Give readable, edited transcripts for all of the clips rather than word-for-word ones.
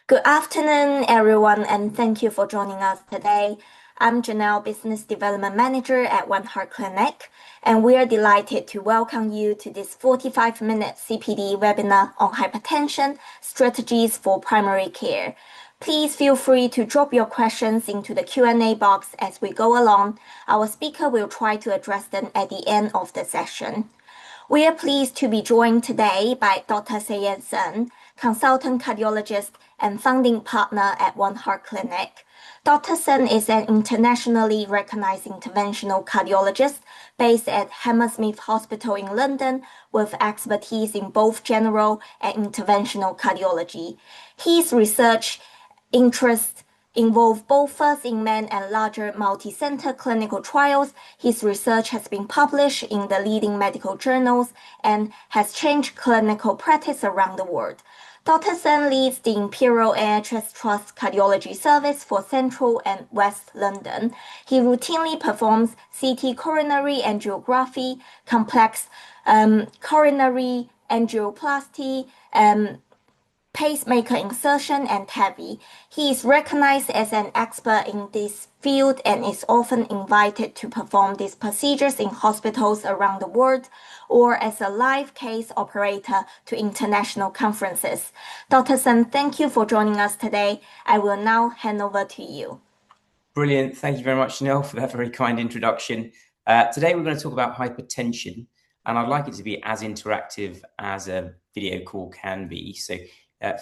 Good afternoon, everyone, and thank you for joining us today. I'm Janelle, Business Development Manager at One Heart Clinic, and we are delighted to welcome you to this 45-minute CPD webinar on hypertension strategies for primary care. Please feel free to drop your questions into the Q&A box as we go along. Our speaker will try to address them at the end of the session. We are pleased to be joined today by Dr. Sayan Sen, consultant cardiologist and founding partner at One Heart Clinic. Dr. Sen is an internationally recognized interventional cardiologist based at Hammersmith Hospital in London with expertise in both general and interventional cardiology. His research interests involve both first-in-man and larger multi-center clinical trials. His research has been published in the leading medical journals and has changed clinical practice around the world. Dr. Sen leads the Imperial NHS Trust Cardiology Service for Central and West London. He routinely performs CT coronary angiography, complex coronary angioplasty, pacemaker insertion, and TAVI. He is recognized as an expert in this field and is often invited to perform these procedures in hospitals around the world or as a live case operator to international conferences. Dr. Sen, thank you for joining us today. I will now hand over to you. Brilliant. Thank you very much, Janelle, for that very kind introduction. Today we're going to talk about hypertension, and I'd like it to be as interactive as a video call can be. So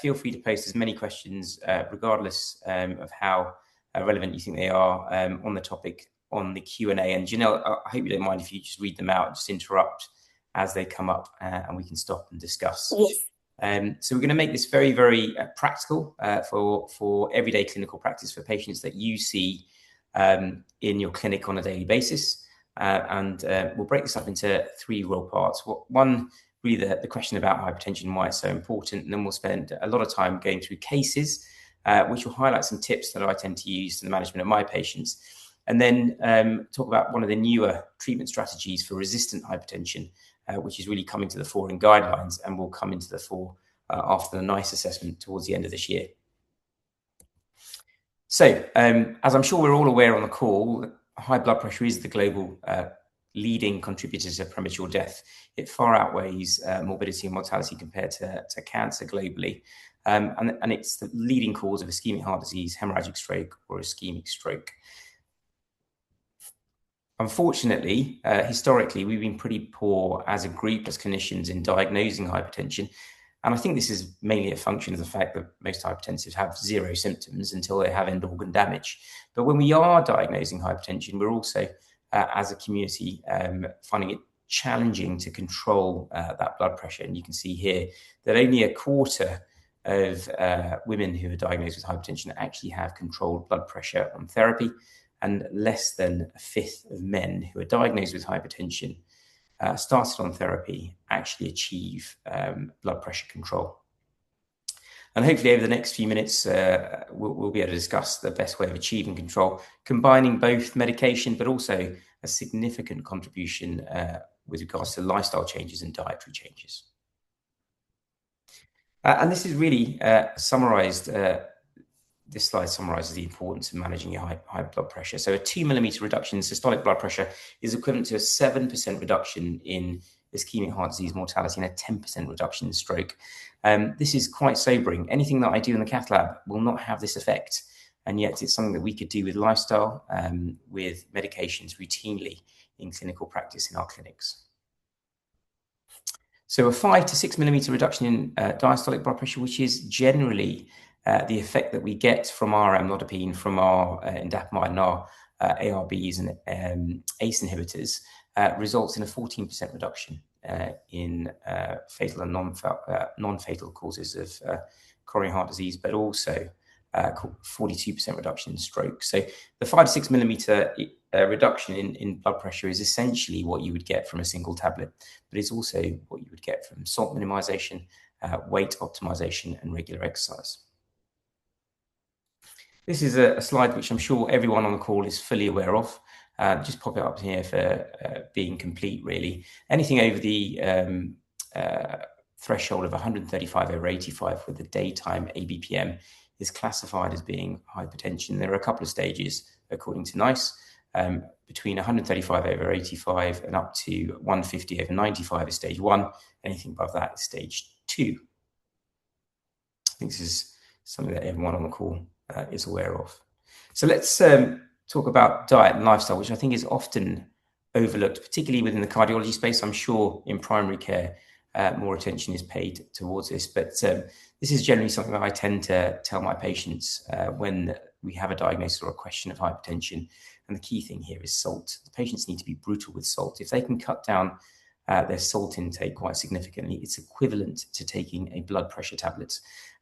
feel free to post as many questions, regardless of how relevant you think they are, on the topic on the Q&A. And Janelle, I hope you don't mind if you just read them out, just interrupt as they come up, and we can stop and discuss. Yes. So we're going to make this very, very practical for everyday clinical practice for patients that you see in your clinic on a daily basis. And we'll break this up into three real parts. One, really the question about hypertension and why it's so important, and then we'll spend a lot of time going through cases, which will highlight some tips that I tend to use in the management of my patients, and then talk about one of the newer treatment strategies for resistant hypertension, which is really coming to the fore in guidelines and will come into the fore after the NICE assessment towards the end of this year. So, as I'm sure we're all aware on the call, high blood pressure is the global leading contributor to premature death. It far outweighs morbidity and mortality compared to cancer globally. And it's the leading cause of ischemic heart disease, hemorrhagic stroke, or ischemic stroke. Unfortunately, historically, we've been pretty poor as a group, as clinicians, in diagnosing hypertension. And I think this is mainly a function of the fact that most hypertensives have zero symptoms until they have end organ damage. But when we are diagnosing hypertension, we're also, as a community, finding it challenging to control that blood pressure. And you can see here that only a quarter of women who are diagnosed with hypertension actually have controlled blood pressure on therapy, and less than a fifth of men who are diagnosed with hypertension started on therapy actually achieve blood pressure control. And hopefully over the next few minutes, we'll be able to discuss the best way of achieving control, combining both medication, but also a significant contribution with regards to lifestyle changes and dietary changes. And this is really summarized. This slide summarizes the importance of managing your high blood pressure. So a 2 millimeter reduction in systolic blood pressure is equivalent to a 7% reduction in ischemic heart disease mortality and a 10% reduction in stroke. This is quite sobering. Anything that I do in the cath lab will not have this effect. And yet it's something that we could do with lifestyle, with medications routinely in clinical practice in our clinics. So a 5 to 6 millimeter reduction in diastolic blood pressure, which is generally the effect that we get from our amlodipine, from our indapamide and our ARBs and ACE inhibitors, results in a 14% reduction in fatal and non-fatal causes of coronary heart disease, but also 42% reduction in stroke. So the 5 to 6 millimeter reduction in blood pressure is essentially what you would get from a single tablet, but it's also what you would get from salt minimization, weight optimization, and regular exercise. This is a slide which I'm sure everyone on the call is fully aware of. Just pop it up here for being complete, really. Anything over the threshold of 135/85 with the daytime ABPM is classified as being hypertension. There are a couple of stages according to NICE, between 135 over 85 and up to 150 over 95 is stage 1. Anything above that is stage 2. I think this is something that everyone on the call is aware of. So let's talk about diet and lifestyle, which I think is often overlooked, particularly within the cardiology space. I'm sure in primary care, more attention is paid towards this, but this is generally something that I tend to tell my patients when we have a diagnosis or a question of hypertension. And the key thing here is salt. The patients need to be brutal with salt. If they can cut down their salt intake quite significantly, it's equivalent to taking a blood pressure tablet.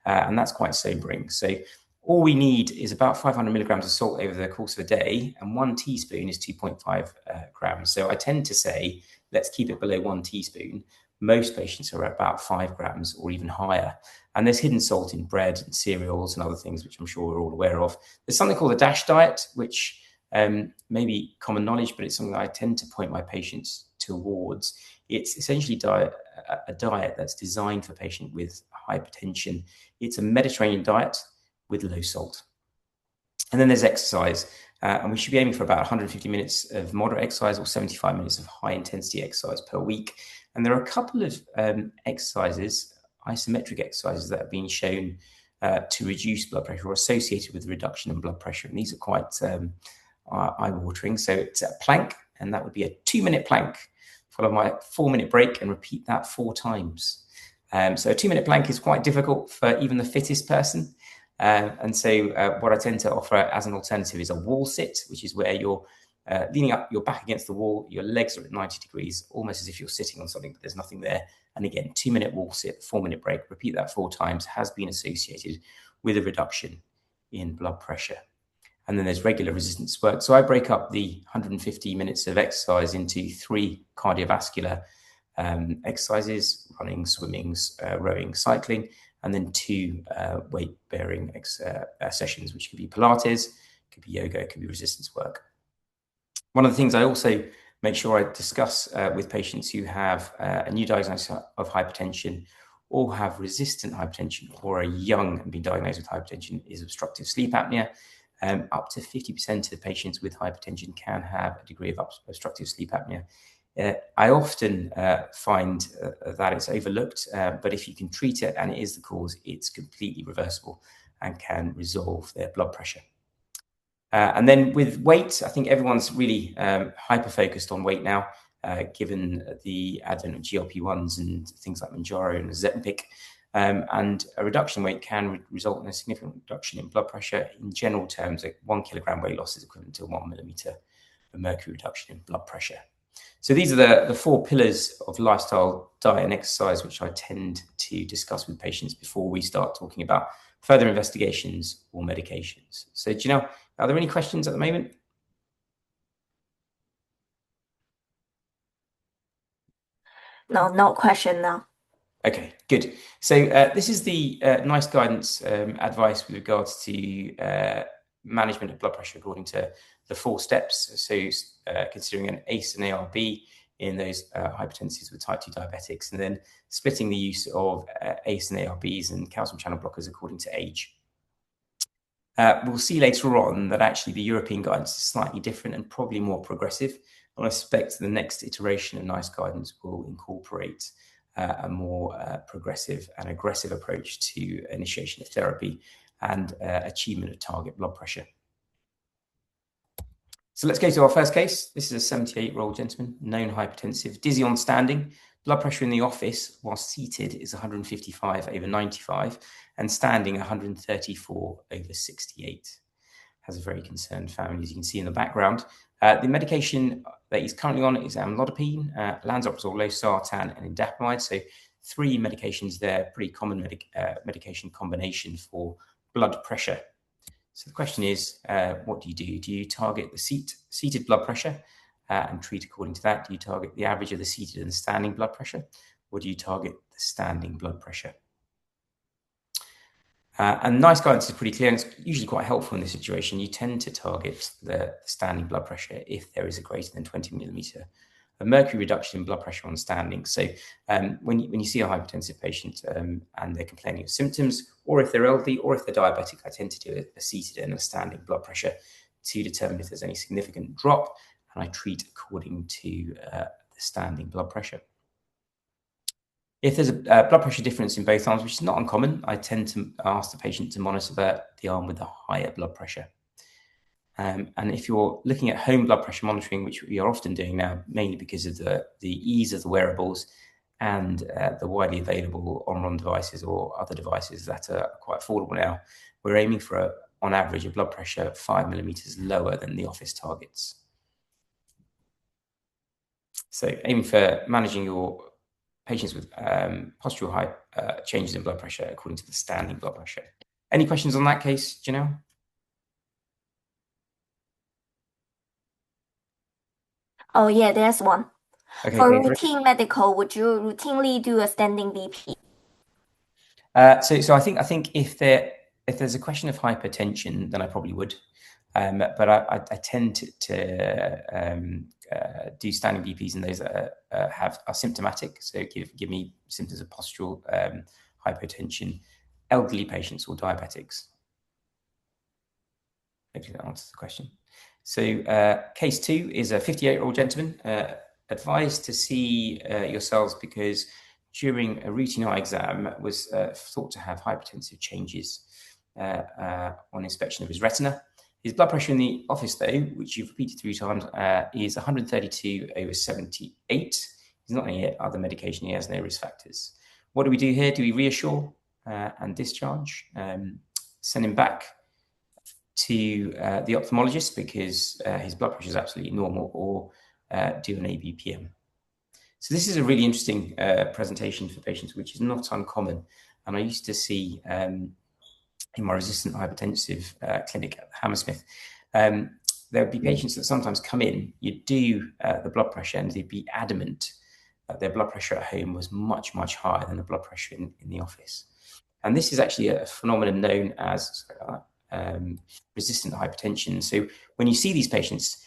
And that's quite sobering. So all we need is about 500 milligrams of salt over the course of a day, and 1 teaspoon is 2.5 grams. So I tend to say, let's keep it below 1 teaspoon. Most patients are at about 5 grams or even higher. And there's hidden salt in bread and cereals and other things, which I'm sure we're all aware of. There's something called the DASH diet, which may be common knowledge, but it's something that I tend to point my patients towards. It's essentially a diet that's designed for a patient with hypertension. It's a Mediterranean diet with low salt. And then there's exercise. And we should be aiming for about 150 minutes of moderate exercise or 75 minutes of high intensity exercise per week. And there are a couple of exercises, isometric exercises, that have been shown to reduce blood pressure or associated with the reduction in blood pressure. And these are quite eye-watering. So it's a plank, and that would be a 2-minute plank, followed by a 4-minute break, and repeat that 4 times. So a 2-minute plank is quite difficult for even the fittest person. And so what I tend to offer as an alternative is a wall sit, which is where you're leaning up, your back against the wall, your legs are at 90 degrees, almost as if you're sitting on something, but there's nothing there. And again, 2-minute wall sit, 4-minute break, repeat that 4 times, has been associated with a reduction in blood pressure. And then there's regular resistance work. So I break up the 150 minutes of exercise into 3 cardiovascular exercises: running, swimming, rowing, cycling, and then 2 weight-bearing sessions, which could be Pilates, could be yoga, could be resistance work. One of the things I also make sure I discuss with patients who have a new diagnosis of hypertension or have resistant hypertension or are young and been diagnosed with hypertension is obstructive sleep apnea. Up to 50% of patients with hypertension can have a degree of obstructive sleep apnea. I often find that it's overlooked, but if you can treat it and it is the cause, it's completely reversible and can resolve their blood pressure. And then with weight, I think everyone's really hyper-focused on weight now, given the advent of GLP-1s and things like Mounjaro and Ozempic. And a reduction in weight can result in a significant reduction in blood pressure. In general terms, a 1 kilogram weight loss is equivalent to 1 millimeter of mercury reduction in blood pressure. So these are the 4 pillars of lifestyle, diet, and exercise, which I tend to discuss with patients before we start talking about further investigations or medications. So Janelle, are there any questions at the moment? No question now. Okay, good. So this is the NICE guidance advice with regards to management of blood pressure according to the 4 steps. So considering an ACE and ARB in those hypertensives with type 2 diabetics, and then splitting the use of ACE and ARBs and calcium channel blockers according to age. We'll see later on that actually the European guidance is slightly different and probably more progressive. And I expect the next iteration of NICE guidance will incorporate a more progressive and aggressive approach to initiation of therapy and achievement of target blood pressure. So let's go to our first case. This is a 78-year-old gentleman, known hypertensive, dizzy on standing. Blood pressure in the office while seated is 155 over 95 and standing 134 over 68. Has a very concerned family, as you can see in the background. The medication that he's currently on is amlodipine, lansoprazole, losartan, and indapamide. So 3 medications there, pretty common medication combination for blood pressure. So the question is, what do you do? Do you target the seated blood pressure and treat according to that? Do you target the average of the seated and standing blood pressure? Or do you target the standing blood pressure? And NICE guidance is pretty clear, and it's usually quite helpful in this situation. You tend to target the standing blood pressure if there is a greater than 20 millimeter a mercury reduction in blood pressure on standing. So when you see a hypertensive patient and they're complaining of symptoms, or if they're elderly, or if they're diabetic, I tend to do a seated and a standing blood pressure to determine if there's any significant drop, and I treat according to the standing blood pressure. If there's a blood pressure difference in both arms, which is not uncommon, I tend to ask the patient to monitor the arm with the higher blood pressure. And if you're looking at home blood pressure monitoring, which we are often doing now, mainly because of the ease of the wearables and the widely available on-run devices or other devices that are quite affordable now, we're aiming for, on average, a blood pressure 5 millimeters lower than the office targets. So aiming for managing your patients with postural changes in blood pressure according to the standing blood pressure. Any questions on that case, Janelle? Oh yeah, there's one. Okay, For great. routine medical, would you routinely do a standing BP? So I think if there's a question of hypertension, then I probably would. But I tend to do standing BPs in those that are symptomatic. So give me symptoms of postural hypotension, elderly patients or diabetics. Hopefully that answers the question. So case 2 is a 58-year-old gentleman advised to see yourselves because during a routine eye exam was thought to have hypertensive changes on inspection of his retina. His blood pressure in the office, though, which you've repeated 3 times, is 132/78. He's not on any other medication. He has no risk factors. What do we do here? Do we reassure and discharge? Send him back to the ophthalmologist because his blood pressure is absolutely normal, or do an ABPM. So this is a really interesting presentation for patients, which is not uncommon. And I used to see in my resistant hypertensive clinic at Hammersmith, there would be patients that sometimes come in, you'd do the blood pressure, and they'd be adamant that their blood pressure at home was much, much higher than the blood pressure in the office. And this is actually a phenomenon known as resistant hypertension. So when you see these patients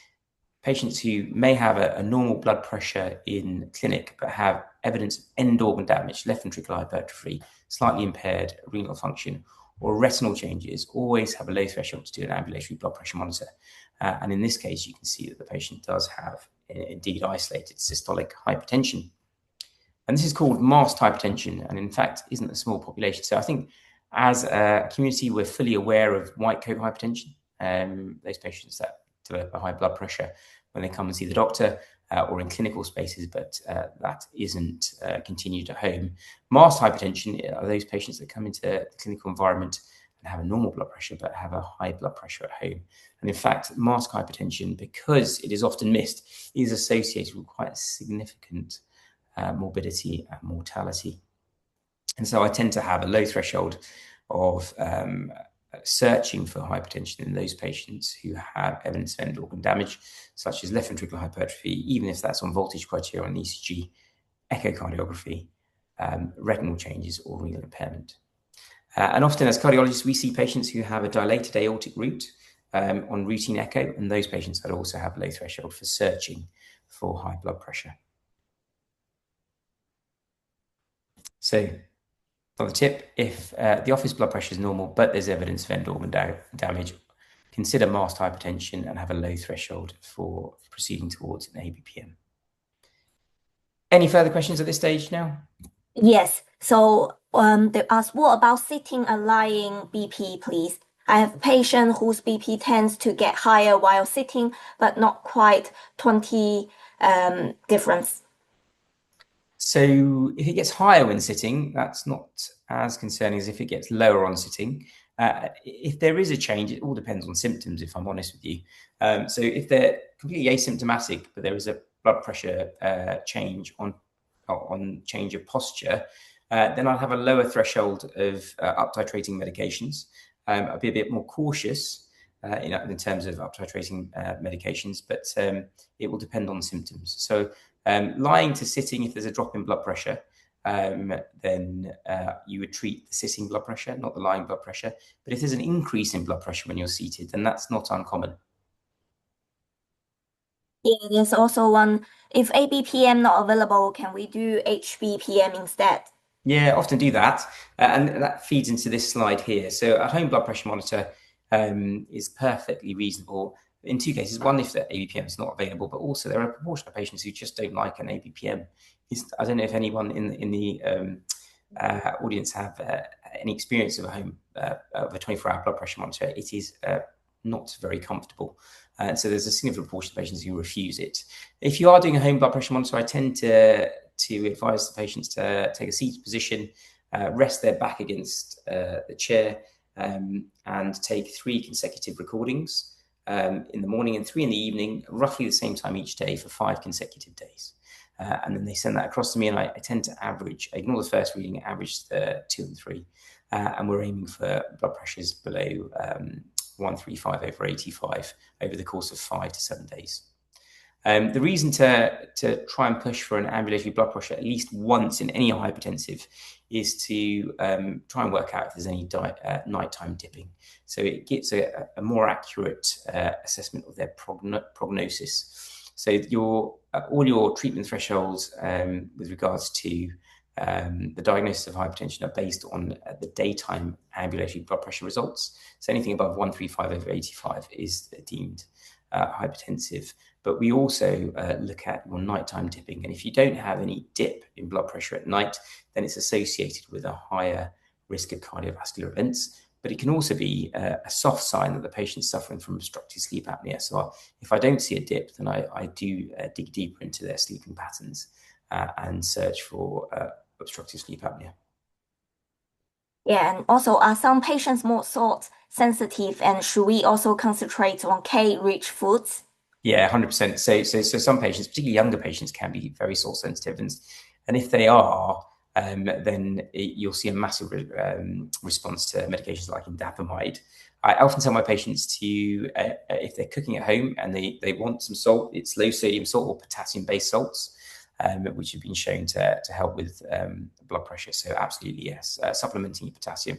who may have a normal blood pressure in clinic but have evidence of end organ damage, left ventricular hypertrophy, slightly impaired renal function, or retinal changes, always have a low threshold to do an ambulatory blood pressure monitor. And in this case, you can see that the patient does have indeed isolated systolic hypertension. And this is called masked hypertension, and in fact isn't a small population. So I think as a community, we're fully aware of white coat hypertension, those patients that develop a high blood pressure when they come and see the doctor or in clinical spaces, but that isn't continued at home. Masked hypertension are those patients that come into the clinical environment and have a normal blood pressure but have a high blood pressure at home. And in fact, masked hypertension, because it is often missed, is associated with quite significant morbidity and mortality. And so I tend to have a low threshold of searching for hypertension in those patients who have evidence of end organ damage, such as left ventricular hypertrophy, even if that's on voltage criteria on ECG, echocardiography, retinal changes, or renal impairment. And often as cardiologists, we see patients who have a dilated aortic root on routine echo, and those patients that also have low threshold for searching for high blood pressure. So another tip, if the office blood pressure is normal, but there's evidence of end organ damage, consider masked hypertension and have a low threshold for proceeding towards an ABPM. Any further questions at this stage now? Yes. So they ask, what about sitting and lying BP, please? I have a patient whose BP tends to get higher while sitting, but not quite 20 difference. So if it gets higher when sitting, that's not as concerning as if it gets lower on sitting. If there is a change, it all depends on symptoms, if I'm honest with you. So if they're completely asymptomatic, but there is a blood pressure change on change of posture, then I'll have a lower threshold of up-titrating medications. I'll be a bit more cautious in terms of up-titrating medications, but it will depend on symptoms. So lying to sitting, if there's a drop in blood pressure, then you would treat the sitting blood pressure, not the lying blood pressure. But if there's an increase in blood pressure when you're seated, then that's not uncommon. Yeah, there's also one. If ABPM not available, can we do HBPM instead? Yeah, often do that. And that feeds into this slide here. So a home blood pressure monitor is perfectly reasonable in two cases. One, if the ABPM is not available, but also there are a proportion of patients who just don't like an ABPM. I don't know if anyone in the audience have any experience of a home of a 24-hour blood pressure monitor. It is not very comfortable. So there's a significant proportion of patients who refuse it. If you are doing a home blood pressure monitor, I tend to advise the patients to take a seated position, rest their back against the chair, and take 3 consecutive recordings in the morning and 3 in the evening, roughly the same time each day for 5 consecutive days. And then they send that across to me, and I tend to average, ignore the first reading, average the 2 and 3. And we're aiming for blood pressures below 135/85 over the course of 5 to 7 days. The reason to try and push for an ambulatory blood pressure at least once in any hypertensive is to try and work out if there's any nighttime dipping. So it gets a more accurate assessment of their prognosis. So all your treatment thresholds with regards to the diagnosis of hypertension are based on the daytime ambulatory blood pressure results. So anything above 135/85 is deemed hypertensive. But we also look at your nighttime dipping. And if you don't have any dip in blood pressure at night, then it's associated with a higher risk of cardiovascular events. But it can also be a soft sign that the patient's suffering from obstructive sleep apnea. So if I don't see a dip, then I do dig deeper into their sleeping patterns and search for obstructive sleep apnea. Yeah, and also are some patients more salt sensitive, and should we also concentrate on K-rich foods? Yeah, 100%. So some patients, particularly younger patients, can be very salt sensitive, and if they are, then you'll see a massive response to medications like indapamide. I often tell my patients to, if they're cooking at home and they want some salt, it's low sodium salt or potassium-based salts, which have been shown to help with blood pressure. So absolutely, yes. Supplementing your potassium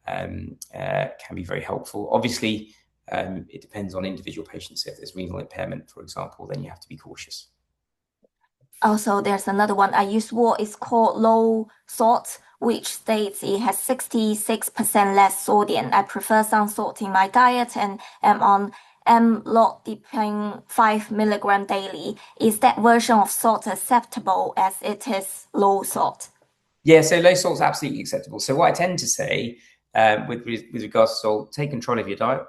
can be very helpful. Obviously, it depends on individual patients. So if there's renal impairment, for example, then you have to be cautious. Also, there's another one I use what is called low salt, which states it has 66% less sodium. I prefer some salt in my diet and am on amlodipine 5 milligram daily. Is that version of salt acceptable as it is low salt? Yeah, so low salt is absolutely acceptable. So what I tend to say with regards to salt, take control of your diet.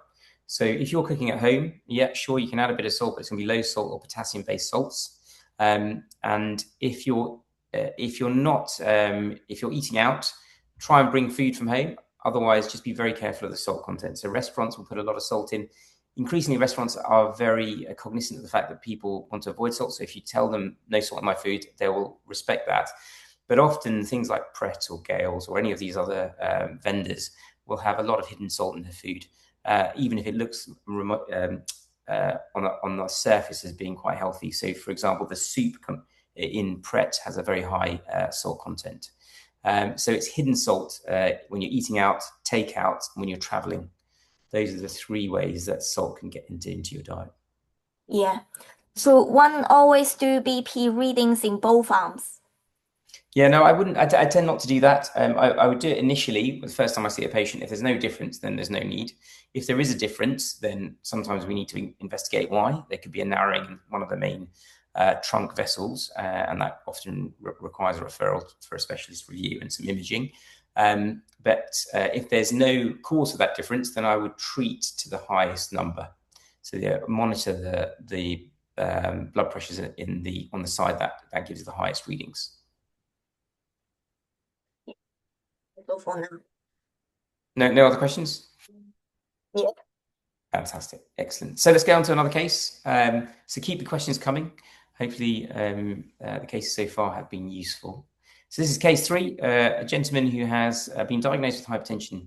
So if you're cooking at home, yeah, sure, you can add a bit of salt, but it's going to be low salt or potassium-based salts. And if you're eating out, try and bring food from home. Otherwise, just be very careful of the salt content. So restaurants will put a lot of salt in. Increasingly, restaurants are very cognizant of the fact that people want to avoid salt. So if you tell them no salt in my food, they will respect that. But often things like Pret or Gales or any of these other vendors will have a lot of hidden salt in their food, even if it looks on the surface as being quite healthy. So, for example, the soup in Pret has a very high salt content. So it's hidden salt when you're eating out, take out, when you're traveling. Those are the 3 ways that salt can get into your diet. Yeah. So one always do BP readings in both arms. Yeah, no, I wouldn't. I tend not to do that. I would do it initially, the first time I see a patient. If there's no difference, then there's no need. If there is a difference, then sometimes we need to investigate why. There could be a narrowing in one of the main trunk vessels, and that often requires a referral for a specialist review and some imaging. But if there's no cause of that difference, then I would treat to the highest number. So monitor the blood pressures on the side that gives the highest readings. So for now. No other questions? Yeah. Fantastic. Excellent. So let's get on to another case. So keep the questions coming. Hopefully the cases so far have been useful. So this is case 3, a gentleman who has been diagnosed with hypertension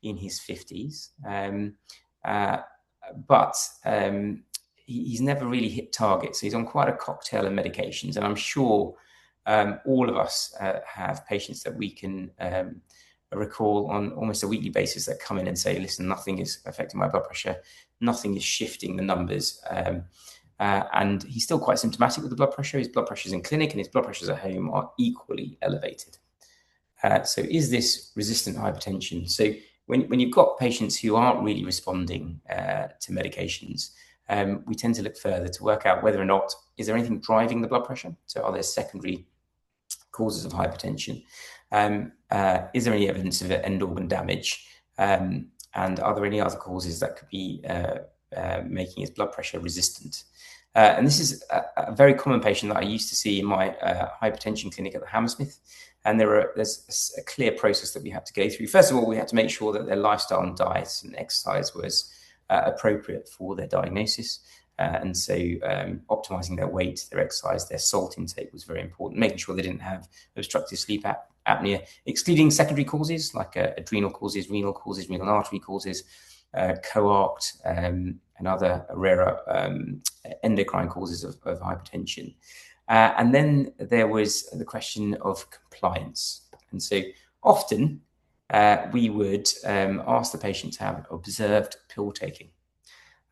in his 50s, but he's never really hit target. So he's on quite a cocktail of medications. And I'm sure all of us have patients that we can recall on almost a weekly basis that come in and say, listen, nothing is affecting my blood pressure, nothing is shifting the numbers. and he's still quite symptomatic with the blood pressure. His blood pressures in clinic and his blood pressures at home are equally elevated. So is this resistant hypertension? So when you've got patients who aren't really responding to medications, we tend to look further to work out whether or not, is there anything driving the blood pressure? So are there secondary causes of hypertension? Is there any evidence of end organ damage? And are there any other causes that could be making his blood pressure resistant? And this is a very common patient that I used to see in my hypertension clinic at the Hammersmith. And there's a clear process that we had to go through. First of all, we had to make sure that their lifestyle and diet and exercise was appropriate for their diagnosis. And so optimizing their weight, their exercise, their salt intake was very important, making sure they didn't have obstructive sleep apnea, excluding secondary causes like adrenal causes, renal artery causes, coarct, and other rarer endocrine causes of hypertension. And then there was the question of compliance. And so often we would ask the patient to have observed pill taking.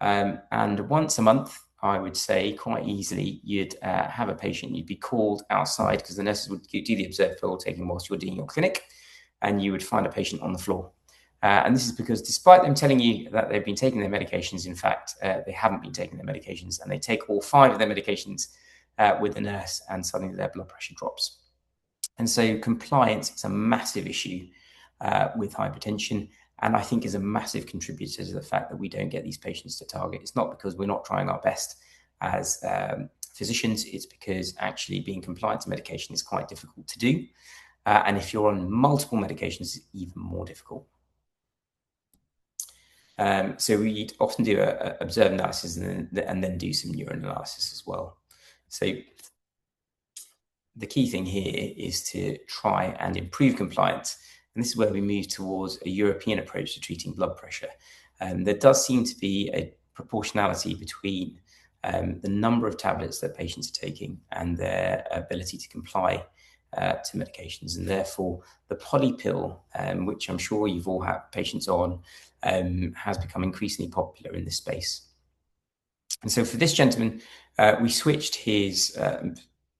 And once a month, I would say quite easily, you'd have a patient, you'd be called outside because the nurses would do the observed pill taking whilst you're doing your clinic, and you would find a patient on the floor. And this is because despite them telling you that they've been taking their medications, in fact, they haven't been taking their medications, and they take all 5 of their medications with the nurse, and suddenly their blood pressure drops. And so compliance is a massive issue with hypertension, and I think is a massive contributor to the fact that we don't get these patients to target. It's not because we're not trying our best as physicians, it's because actually being compliant to medication is quite difficult to do. And if you're on multiple medications, it's even more difficult. So we often do a observed analysis and then do some neuroanalysis as well. So the key thing here is to try and improve compliance. And this is where we move towards a European approach to treating blood pressure. There does seem to be a proportionality between the number of tablets that patients are taking and their ability to comply to medications. And therefore, the poly pill, which I'm sure you've all had patients on, has become increasingly popular in this space. And so for this gentleman, we switched his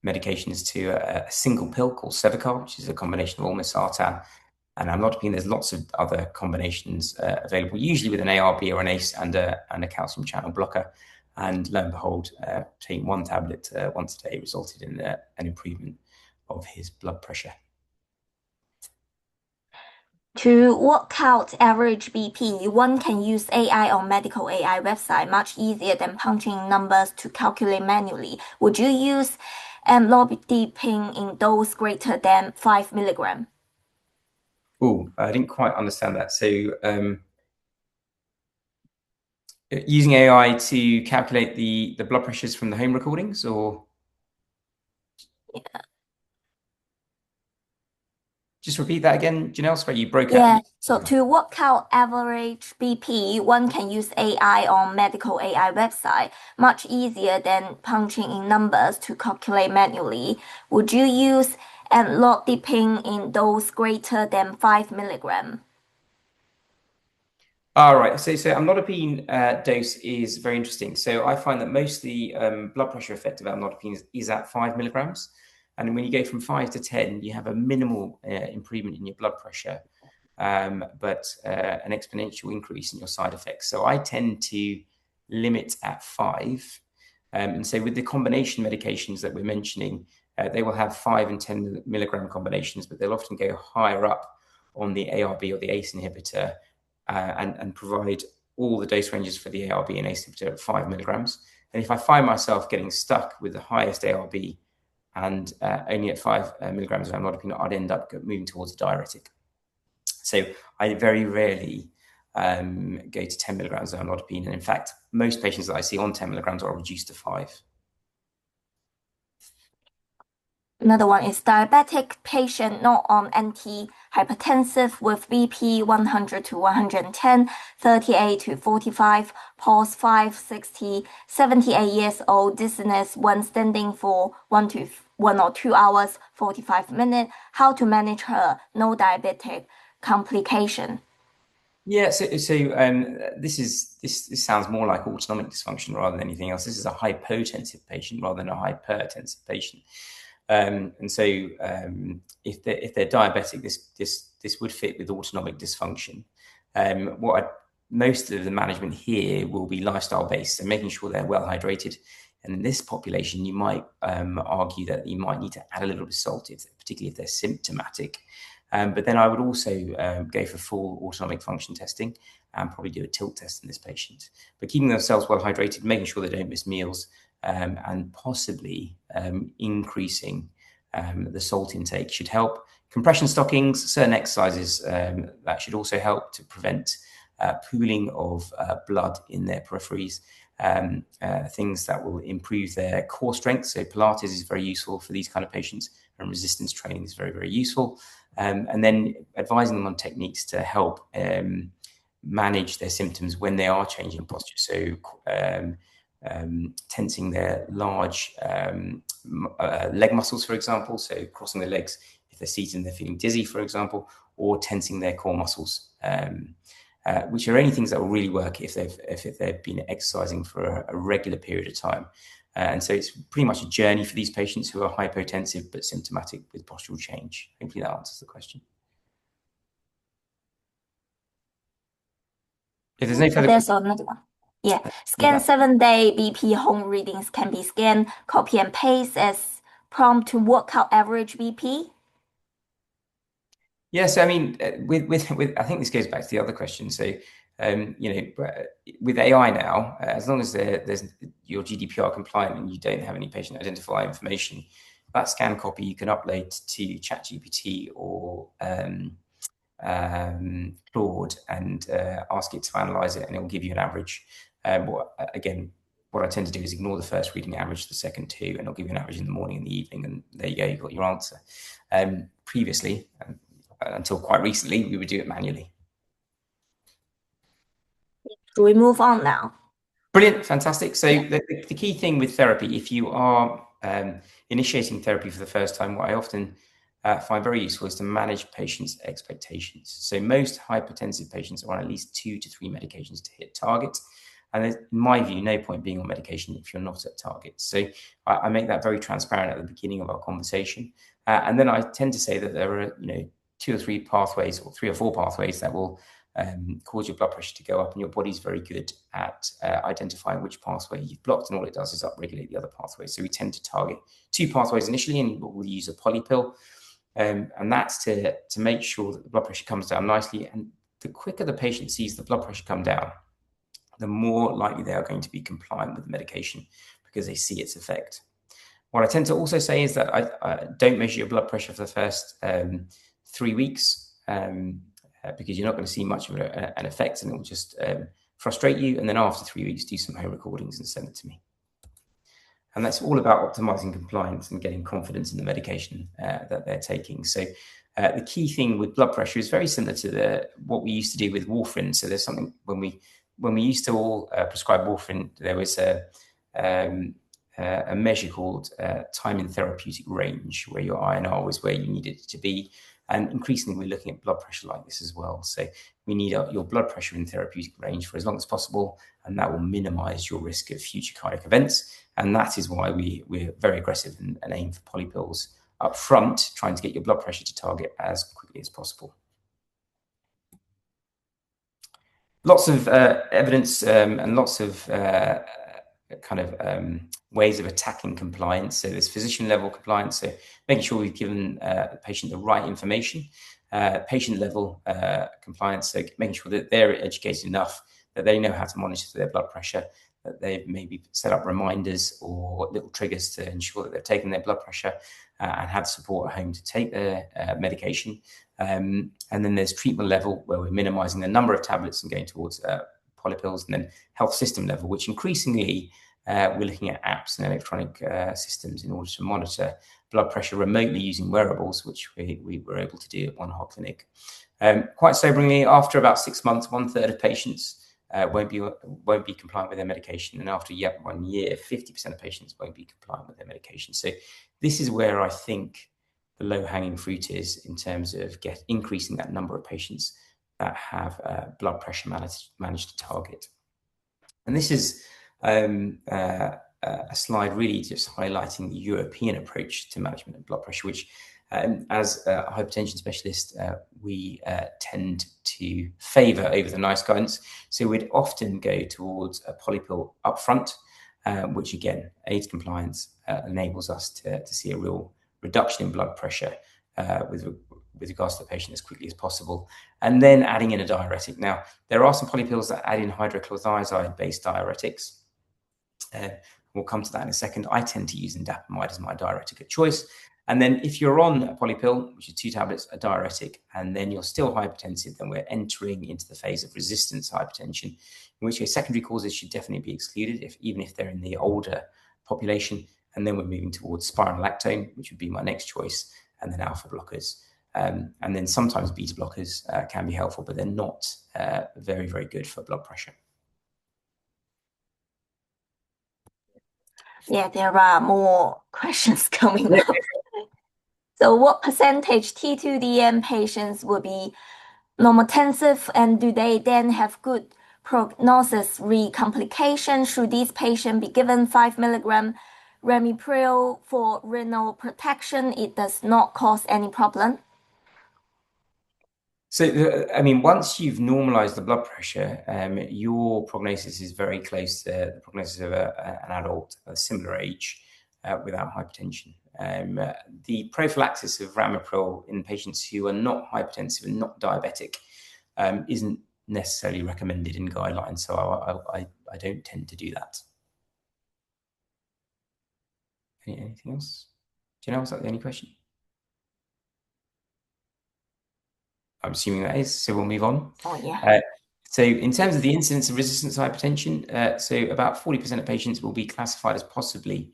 medications to a single pill called Sevacar, which is a combination of olmesartan and amlodipine. There's lots of other combinations available, usually with an ARB or an ACE and a calcium channel blocker. And lo and behold, taking 1 tablet once a day resulted in an improvement of his blood pressure. To work out average BP, one can use AI or medical AI website much easier than punching numbers to calculate manually. Would you use amlodipine in dose greater than 5 milligram? Oh, I didn't quite understand that. So using AI to calculate the blood pressures from the home recordings, or? Yeah. Just repeat that again, Janelle. Sorry, you broke Yeah, out. so to work out average BP, one can use AI or medical AI website much easier than punching in numbers to calculate manually. Would you use amlodipine in dose greater than 5 milligram? All right. So amlodipine dose is very interesting. So I find that most of the blood pressure effect of amlodipine is at 5 milligrams. And when you go from 5 to 10, you have a minimal improvement in your blood pressure, but an exponential increase in your side effects. So I tend to limit at 5. And so with the combination medications that we're mentioning, they will have 5 and 10 milligram combinations, but they'll often go higher up on the ARB or the ACE inhibitor and provide all the dose ranges for the ARB and ACE inhibitor at 5 milligrams. And if I find myself getting stuck with the highest ARB and only at 5 milligrams of amlodipine, I'd end up moving towards a diuretic. So I very rarely go to 10 milligrams of amlodipine. And in fact, most patients that I see on 10 milligrams are reduced to 5. Another one is diabetic patient not on antihypertensive with BP 100 to 110, 38 to 45, pulse 5, 60, 78 years old, dizziness when standing for 1 or 2 hours, 45 minutes. How to manage her no diabetic complication? Yeah, so this sounds more like autonomic dysfunction rather than anything else. This is a hypotensive patient rather than a hypertensive patient. And so if they're diabetic, this would fit with autonomic dysfunction. Most of the management here will be lifestyle based, so making sure they're well hydrated. And in this population, you might argue that you might need to add a little bit of salt, particularly if they're symptomatic. But then I would also go for full autonomic function testing and probably do a tilt test in this patient. But keeping themselves well hydrated, making sure they don't miss meals, and possibly increasing the salt intake should help. Compression stockings, certain exercises, that should also help to prevent pooling of blood in their peripheries. Things that will improve their core strength. So Pilates is very useful for these kind of patients, and resistance training is very, very useful. And then advising them on techniques to help manage their symptoms when they are changing posture. So tensing their large leg muscles, for example, so crossing the legs if they're seated and they're feeling dizzy, for example, or tensing their core muscles, which are only things that will really work if they've been exercising for a regular period of time. And so it's pretty much a journey for these patients who are hypotensive but symptomatic with postural change. Hopefully that answers the question. If there's no further There's another one. Yeah, scan 7-day BP home readings can be scanned, copy and paste as prompt to work out average BP. Yes, I mean, with I think this goes back to the other question. So, with AI now, as long as there's you're GDPR compliant and you don't have any patient identifier information, that scan copy you can upload to ChatGPT or Claude and ask it to analyze it, and it will give you an average. What I tend to do is ignore the first reading, average the second two, and it'll give you an average in the morning and the evening, and there you go, you've got your answer. Previously, until quite recently, we would do it manually. Should we move on now? Brilliant, fantastic. So the key thing with therapy, if you are initiating therapy for the first time, what I often find very useful is to manage patients' expectations. So most hypertensive patients are on at least 2 to 3 medications to hit target. And there's, in my view, no point being on medication if you're not at target. So I make that very transparent at the beginning of our conversation. And then I tend to say that there are, 2 or 3 pathways or 3 or 4 pathways that will cause your blood pressure to go up, and your body's very good at identifying which pathway you've blocked, and all it does is upregulate the other pathways. So we tend to target 2 pathways initially, and we'll use a poly pill, and that's to make sure that the blood pressure comes down nicely. And the quicker the patient sees the blood pressure come down, the more likely they are going to be compliant with the medication because they see its effect. What I tend to also say is that I don't measure your blood pressure for the first 3 weeks, because you're not going to see much of an effect, and it will just frustrate you. And then after 3 weeks, do some home recordings and send it to me. And that's all about optimizing compliance and getting confidence in the medication that they're taking. So the key thing with blood pressure is very similar to what we used to do with warfarin. So there's something when we used to all prescribe warfarin, there was a measure called time in therapeutic range, where your INR was where you needed it to be. And increasingly, we're looking at blood pressure like this as well. So we need your blood pressure in therapeutic range for as long as possible, and that will minimize your risk of future cardiac events. And that is why we're very aggressive and aim for poly pills up front, trying to get your blood pressure to target as quickly as possible. Lots of evidence and lots of ways of attacking compliance. So there's physician level compliance, so making sure we've given the patient the right information. Patient level compliance, so making sure that they're educated enough that they know how to monitor their blood pressure, that they've maybe set up reminders or little triggers to ensure that they're taking their blood pressure and have support at home to take their medication. And then there's treatment level, where we're minimizing the number of tablets and going towards poly pills. And then health system level, which increasingly we're looking at apps and electronic systems in order to monitor blood pressure remotely using wearables, which we were able to do at One Heart Clinic. Quite soberingly, after about 6 months, 1/3 of patients won't be compliant with their medication, and after 1 year, 50% of patients won't be compliant with their medication. So this is where I think the low-hanging fruit is in terms of increasing that number of patients that have blood pressure managed to target. And this is a slide really just highlighting the European approach to management of blood pressure, which as a hypertension specialist, we tend to favour over the NICE guidance. So we'd often go towards a polypill upfront, which again aids compliance, enables us to see a real reduction in blood pressure with regards to the patient as quickly as possible, and then adding in a diuretic. Now, there are some polypills that add in hydrochlorothiazide-based diuretics. We'll come to that in a second. I tend to use indapamide as my diuretic of choice. And then if you're on a polypill, which is 2 tablets, a diuretic, and then you're still hypertensive, then we're entering into the phase of resistance hypertension, in which case secondary causes should definitely be excluded, even if they're in the older population. And then we're moving towards spironolactone, which would be my next choice, and then alpha blockers. And then sometimes beta blockers can be helpful, but they're not very, very good for blood pressure. Yeah, there are more questions coming up. So what percentage T2DM patients will be normotensive, and do they then have good prognosis re-complication? Should these patients be given 5 milligram ramipril for renal protection? It does not cause any problem. So, I mean, once you've normalized the blood pressure, your prognosis is very close to the prognosis of an adult of a similar age without hypertension. The prophylaxis of ramipril in patients who are not hypertensive and not diabetic isn't necessarily recommended in guidelines, so I don't tend to do that. Anything else? Janelle, was that the only question? I'm assuming that is, so we'll move on. Oh, yeah. So in terms of the incidence of resistant hypertension, so about 40% of patients will be classified as possibly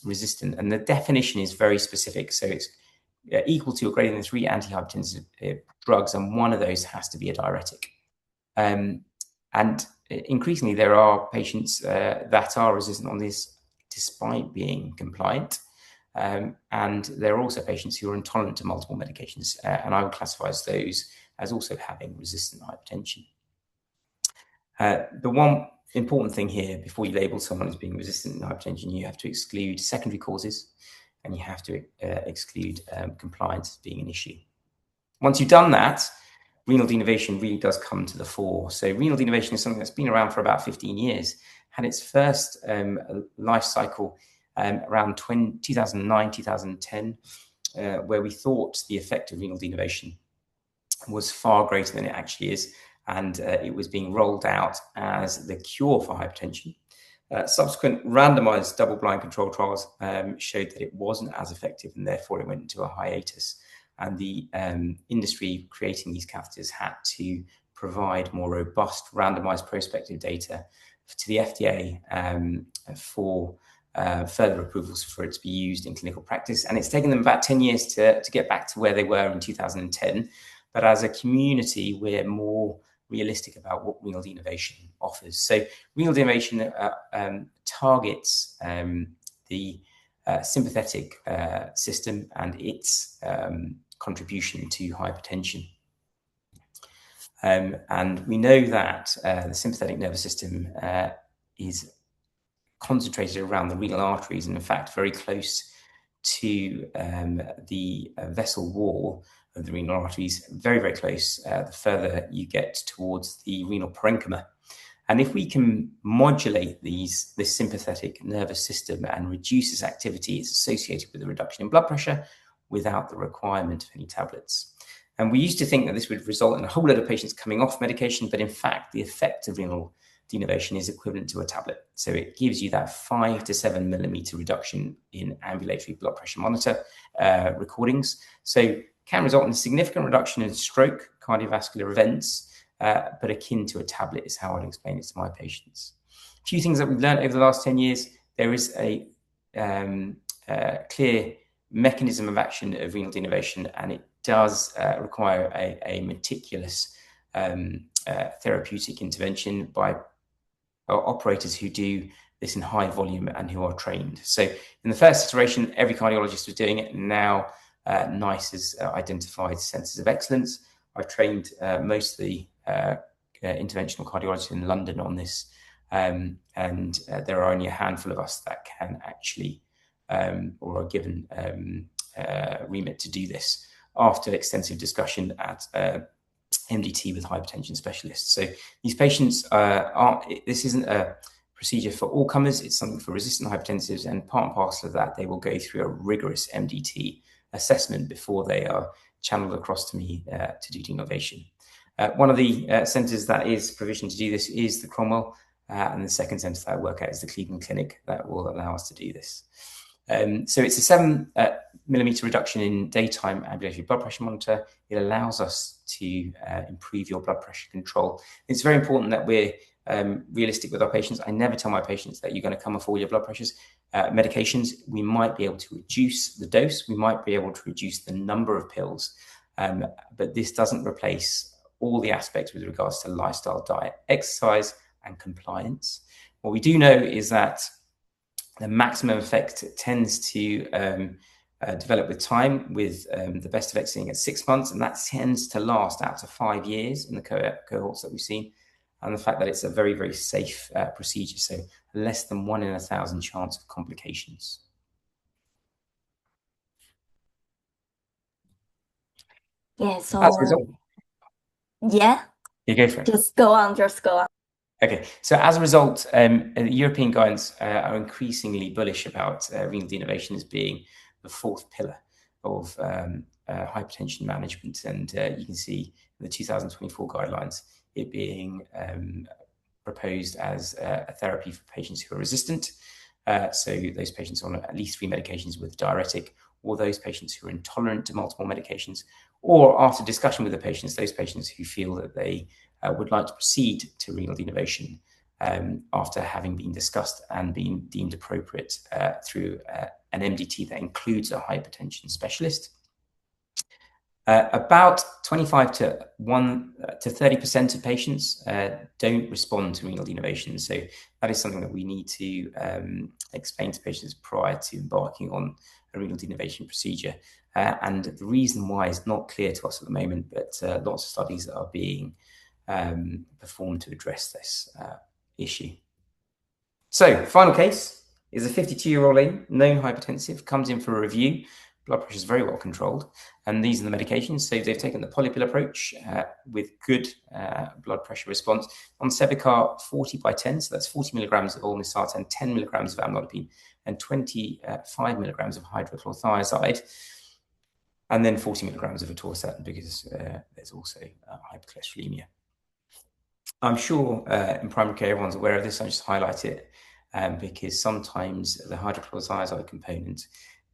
resistant, and the definition is very specific. So it's equal to or greater than 3 antihypertensive drugs, and one of those has to be a diuretic. And increasingly, there are patients that are resistant on this despite being compliant. And there are also patients who are intolerant to multiple medications, and I would classify those as also having resistant hypertension. The one important thing here, before you label someone as being resistant to hypertension, you have to exclude secondary causes, and you have to exclude compliance as being an issue. Once you've done that, renal denervation really does come to the fore. So renal denervation is something that's been around for about 15 years, had its first life cycle around 2009, 2010, where we thought the effect of renal denervation was far greater than it actually is, and it was being rolled out as the cure for hypertension. Subsequent randomized double-blind control trials showed that it wasn't as effective, and therefore it went into a hiatus. And the industry creating these catheters had to provide more robust randomized prospective data to the FDA for further approvals for it to be used in clinical practice. And it's taken them about 10 years to get back to where they were in 2010. But as a community, we're more realistic about what renal denervation offers. So renal denervation targets the sympathetic system and its contribution to hypertension. And we know that the sympathetic nervous system is concentrated around the renal arteries, and in fact very close to the vessel wall of the renal arteries, very, very close, the further you get towards the renal parenchyma. And if we can modulate this sympathetic nervous system and reduce its activity, it's associated with a reduction in blood pressure without the requirement of any tablets. And we used to think that this would result in a whole lot of patients coming off medication, but in fact, the effect of renal denervation is equivalent to a tablet. So it gives you that 5 to 7 millimeter reduction in ambulatory blood pressure monitor recordings. So can result in a significant reduction in stroke, cardiovascular events, but akin to a tablet is how I'd explain it to my patients. A few things that we've learned over the last 10 years, there is a clear mechanism of action of renal denervation, and it does require a meticulous therapeutic intervention by operators who do this in high volume and who are trained. So in the first iteration, every cardiologist was doing it, and now NICE has identified centers of excellence. I've trained most of the interventional cardiologists in London on this, and there are only a handful of us that can actually or are given remit to do this after extensive discussion at MDT with hypertension specialists. So these patients this isn't a procedure for all comers, it's something for resistant hypertensives, and part and parcel of that, they will go through a rigorous MDT assessment before they are channeled across to me to do denervation. One of the centres that is provisioned to do this is the Cromwell, and the second centre that I work at is the Cleveland Clinic that will allow us to do this. So it's a 7 millimeter reduction in daytime ambulatory blood pressure monitor. It allows us to improve your blood pressure control. It's very important that we're realistic with our patients. I never tell my patients that you're going to come off all your blood pressures. Medications, we might be able to reduce the dose. We might be able to reduce the number of pills. But this doesn't replace all the aspects with regards to lifestyle, diet, exercise, and compliance. What we do know is that the maximum effect tends to develop with time, with the best effect seeing at 6 months, and that tends to last out to 5 years in the cohorts that we've seen. And the fact that it's a very, very safe procedure, so less than 1 in 1,000 chance of complications. Yeah, so as a result, yeah, you go for it. just go on. Okay, so as a result, the European guidance are increasingly bullish about renal denervation as being the 4th pillar of hypertension management. And you can see in the 2024 guidelines it being proposed as a therapy for patients who are resistant. So those patients on at least 3 medications with a diuretic, or those patients who are intolerant to multiple medications, or after discussion with the patients, those patients who feel that they would like to proceed to renal denervation after having been discussed and been deemed appropriate through an MDT that includes a hypertension specialist. About 25 to 30% of patients don't respond to renal denervation. So that is something that we need to explain to patients prior to embarking on a renal denervation procedure. And the reason why is not clear to us at the moment, but lots of studies are being performed to address this issue. So, final case is a 52-year-old known hypertensive, comes in for a review. Blood pressure is very well controlled, and these are the medications. So they've taken the polypill approach with good blood pressure response on Sevicar 40/10. So that's 40 milligrams of olmesartan, 10 milligrams of amlodipine, and 25 milligrams of hydrochlorothiazide, and then 40 milligrams of atorvastatin because there's also hypercholesterolemia. I'm sure in primary care everyone's aware of this. I just highlight it because sometimes the hydrochlorothiazide component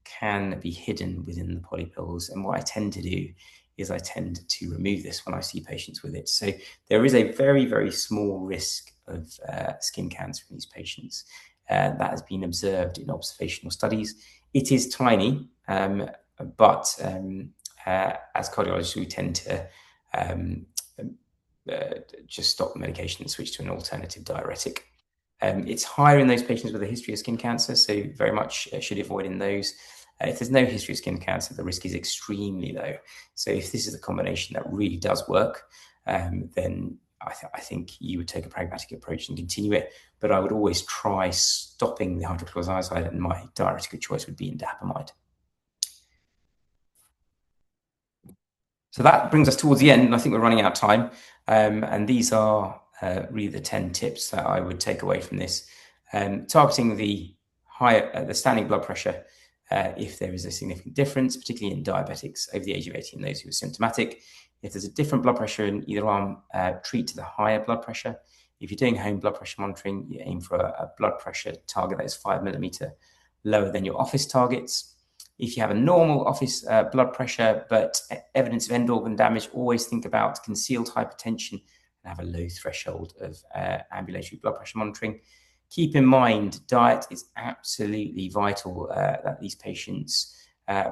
can be hidden within the polypills, and what I tend to do is I tend to remove this when I see patients with it. So there is a very, very small risk of skin cancer in these patients that has been observed in observational studies. It is tiny, but as cardiologists we tend to just stop the medication and switch to an alternative diuretic. It's higher in those patients with a history of skin cancer, so very much should avoid in those. If there's no history of skin cancer, the risk is extremely low. So if this is a combination that really does work, then I think you would take a pragmatic approach and continue it. But I would always try stopping the hydrochlorothiazide, and my diuretic of choice would be indapamide. So that brings us towards the end, and I think we're running out of time. And these are really the 10 tips that I would take away from this. Targeting the standing blood pressure if there is a significant difference, particularly in diabetics over the age of 18, those who are symptomatic. If there's a different blood pressure in either arm, treat to the higher blood pressure. If you're doing home blood pressure monitoring, you aim for a blood pressure target that is 5 millimeter lower than your office targets. If you have a normal office blood pressure, but evidence of end organ damage, always think about concealed hypertension and have a low threshold of ambulatory blood pressure monitoring. Keep in mind, diet is absolutely vital that these patients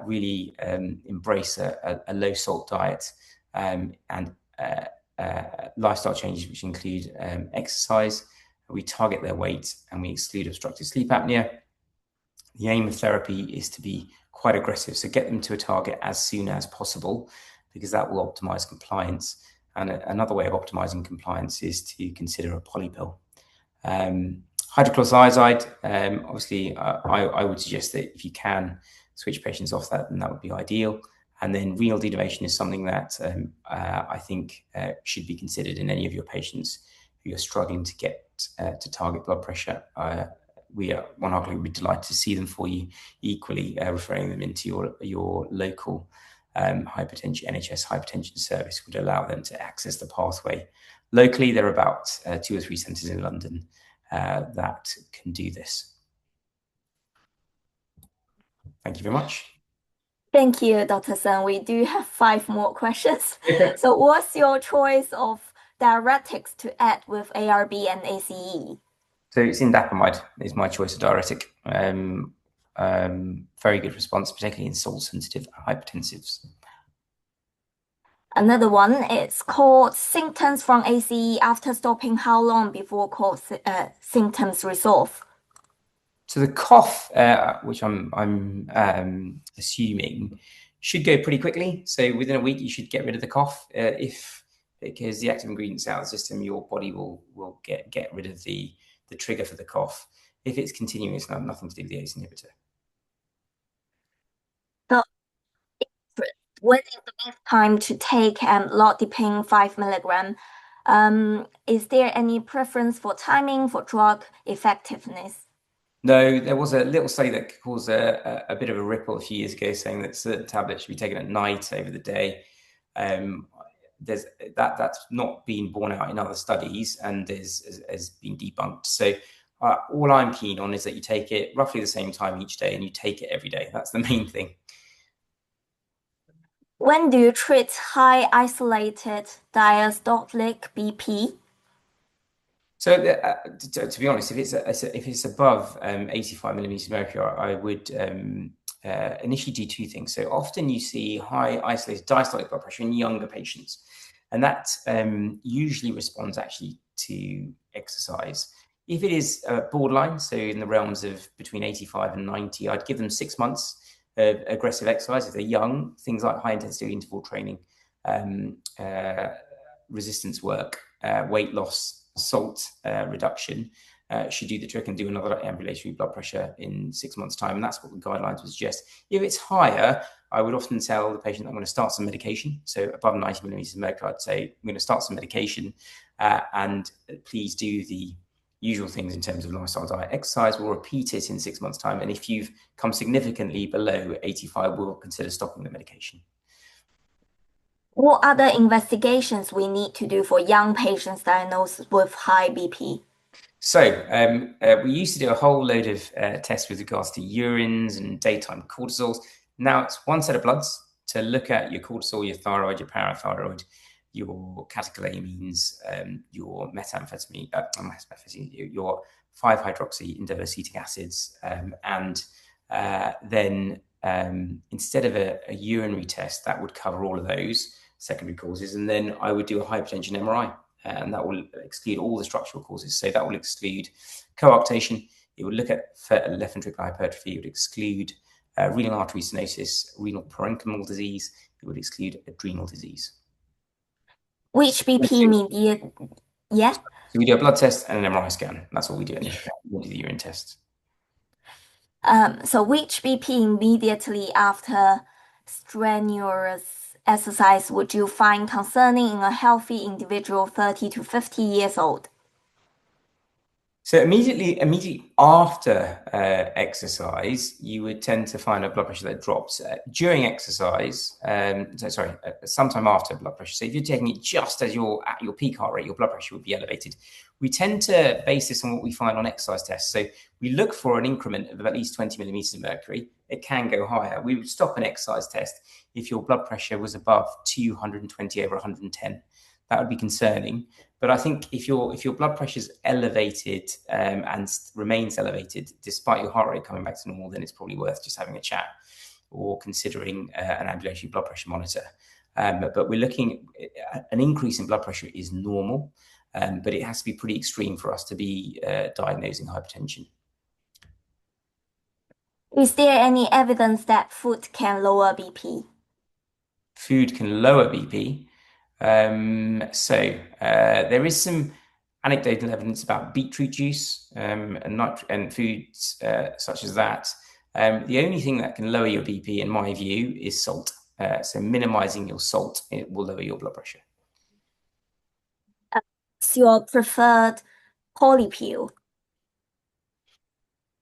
really embrace a low salt diet and lifestyle changes, which include exercise. We target their weight and we exclude obstructive sleep apnea. The aim of therapy is to be quite aggressive, so get them to a target as soon as possible. because that will optimize compliance. And another way of optimizing compliance is to consider a polypill. Hydrochlorothiazide, obviously, I would suggest that if you can switch patients off that, then that would be ideal. And then renal denervation is something that I think should be considered in any of your patients who are struggling to get to target blood pressure. We at One Heart Clinic would be delighted to see them for you, equally referring them into your local NHS hypertension service would allow them to access the pathway. Locally, there are about 2 or 3 centres in London that can do this. Thank you very much. Thank you, Dr. Sen. We do have 5 more questions. So what's your choice of diuretics to add with ARB and ACE? So indapamide is my choice of diuretic. Very good response, particularly in salt-sensitive hypertensives. Another one, it's called symptoms from ACE. After stopping, how long before cough symptoms resolve? So the cough, which I'm assuming, should go pretty quickly. So within a week, you should get rid of the cough. Because the active ingredients out of the system, your body will get rid of the trigger for the cough. If it's continuing, it's nothing to do with the ACE inhibitor. So when is the best time to take lodipine 5 milligram? Is there any preference for timing for drug effectiveness? No, there was a little study that caused a bit of a ripple a few years ago, saying that certain tablets should be taken at night over the day. That's not been borne out in other studies and has been debunked. So all I'm keen on is that you take it roughly the same time each day and you take it every day. That's the main thing. When do you treat high isolated diastolic BP? So to be honest, if it's above 85 millimeters of mercury, I would initially do 2 things. So often you see high isolated diastolic blood pressure in younger patients, and that usually responds actually to exercise. If it is borderline, so in the realms of between 85 and 90, I'd give them 6 months of aggressive exercise. If they're young, things like high intensity interval training, resistance work, weight loss, salt reduction should do the trick and do another ambulatory blood pressure in 6 months' time. And that's what the guidelines would suggest. If it's higher, I would often tell the patient I'm going to start some medication. So above 90 millimeters of mercury, I'd say I'm going to start some medication and please do the usual things in terms of lifestyle, diet, exercise. We'll repeat it in 6 months' time. And if you've come significantly below 85, we'll consider stopping the medication. What other investigations we need to do for young patients diagnosed with high BP? So we used to do a whole load of tests with regards to urines and daytime cortisols. Now it's one set of bloods to look at your cortisol, your thyroid, your parathyroid, your catecholamines, your methamphetamine, your 5-hydroxy indoleacetic acids, and then instead of a urinary test, that would cover all of those secondary causes. And then I would do a hypertension MRI, and that will exclude all the structural causes. So that will exclude coarctation. It would look at left ventricular hypertrophy. It would exclude renal artery stenosis, renal parenchymal disease. It would exclude adrenal disease. Which BP mediate? Yeah. So we do a blood test and an MRI scan. That's all we do. We do the urine test. So which BP immediately after strenuous exercise would you find concerning in a healthy individual 30 to 50 years old? So immediately after exercise, you would tend to find a blood pressure that drops. During exercise, sometime after blood pressure. So if you're taking it just as you're at your peak heart rate, your blood pressure would be elevated. We tend to base this on what we find on exercise tests. So we look for an increment of at least 20 millimeters of mercury. It can go higher. We would stop an exercise test if your blood pressure was above 220 over 110. That would be concerning. But I think if your blood pressure is elevated and remains elevated despite your heart rate coming back to normal, then it's probably worth just having a chat or considering an ambulatory blood pressure monitor. But we're looking at an increase in blood pressure is normal, but it has to be pretty extreme for us to be diagnosing hypertension. Is there any evidence that food can lower BP? food can lower BP. There is some anecdotal evidence about beetroot juice and foods such as that. The only thing that can lower your BP, in my view, is salt. So minimizing your salt, it will lower your blood pressure. What's your preferred polypill?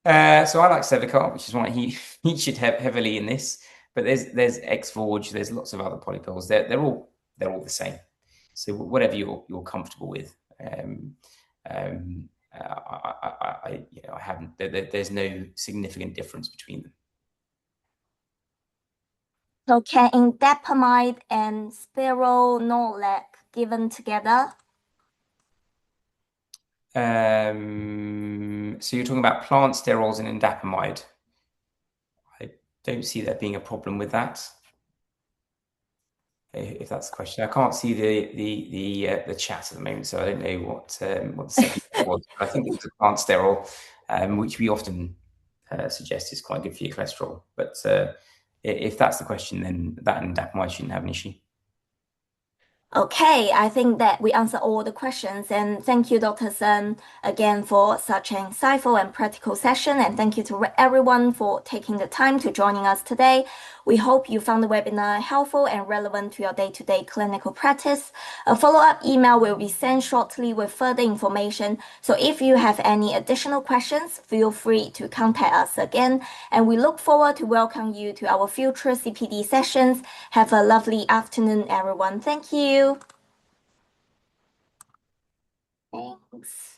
So I like Sevicart, which is why he featured heavily in this. But there's Exforge, there's lots of other polypills. They're all the same. So whatever you're comfortable with. I haven't. There's no significant difference between them. So can indapamide and spironolactone given together? So you're talking about plant sterols and indapamide. I don't see there being a problem with that. If that's the question, I can't see the chat at the moment, so I don't know what the second was. I think it was a plant sterol, which we often suggest is quite good for your cholesterol. But if that's the question, then that and indapamide shouldn't have an issue. Okay, I think that we answered all the questions, and thank you, Dr. Sen, again for such an insightful and practical session, and thank you to everyone for taking the time to joining us today. We hope you found the webinar helpful and relevant to your day-to-day clinical practice. A follow-up email will be sent shortly with further information, so if you have any additional questions, feel free to contact us again, and we look forward to welcome you to our future CPD sessions. Have a lovely afternoon, everyone. Thank you. Thanks.